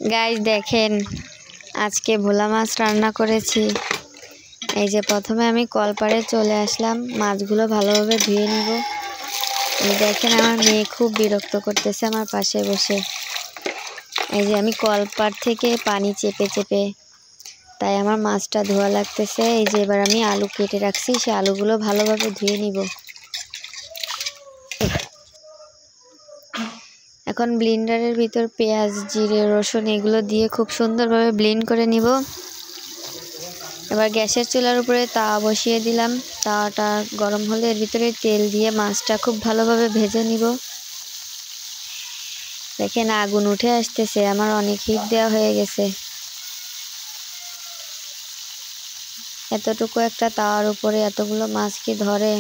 Guys দেখেন আজকে ভোলা মাছ রান্না করেছি। এই যে প্রথমে আমি কলপাড়ে চলে আসলাম, মাছগুলো ভালোভাবে ধুয়ে নিব। এই দেখেন আমার মেয়ে খুব বিরক্ত করতেছে আমার পাশে বসে। এই যে আমি কলপাড় থেকে পানি চেপে চেপে, তাই আমার মাছটা ধোয়া লাগতেছে। এই যে এবার আমি আলু কেটে রাখছি, সে আলুগুলো ভালোভাবে ধুয়ে নিব। এখন ব্লেন্ডারের ভিতর পেঁয়াজ, জিরে, রসুন এগুলো দিয়ে খুব সুন্দরভাবে ব্লেন্ড করে নিব। এবার গ্যাসের চুলার উপরে তাওয়া বসিয়ে দিলাম। তাওয়াটা গরম হলে এর ভিতরে তেল দিয়ে মাছটা খুব ভালোভাবে ভেজে নিব। দেখেন আগুন উঠে আসতেছে, আমার অনেক হিট দেওয়া হয়ে গেছে। এতটুকু একটা তাওয়ার উপরে এতগুলো মাছ কি ধরে?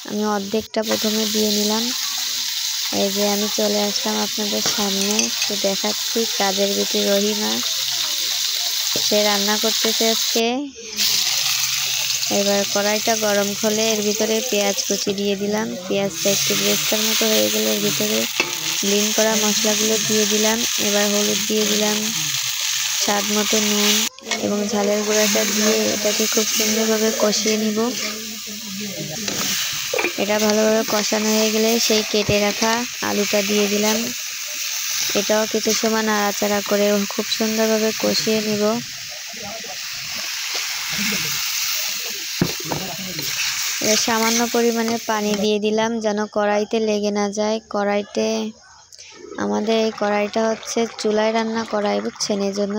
আমি অর্ধেকটা প্রথমে দিয়ে নিলাম। এই যে আমি চলে আসলাম আপনাদের সামনে, তো দেখাচ্ছি কাজের বেটি রহিমা, সে রান্না করতেছে আজকে। এবার কড়াইটা গরম হলে এর ভিতরে পেঁয়াজ কুচি দিয়ে দিলাম। পেঁয়াজটা একটু ব্রেস্তার মতো হয়ে গেলে এর ভিতরে ব্লেন্ড করা মশলাগুলো দিয়ে দিলাম। এবার হলুদ দিয়ে দিলাম, স্বাদ মতো নুন এবং ঝালের গুঁড়াটা দিয়ে এটাকে খুব সুন্দরভাবে কষিয়ে নিব। এটা ভালোভাবে কষানো হয়ে গেলে সেই কেটে রাখা আলুটা দিয়ে দিলাম। এটাও কিছু সময় নাড়াচাড়া করে খুব সুন্দরভাবে কষিয়ে নিব। সামান্য পরিমাণে পানি দিয়ে দিলাম যেন কড়াইতে লেগে না যায়। আমাদের এই কড়াইটা হচ্ছে চুলায় রান্না কড়াই, বুঝছেন, এই জন্য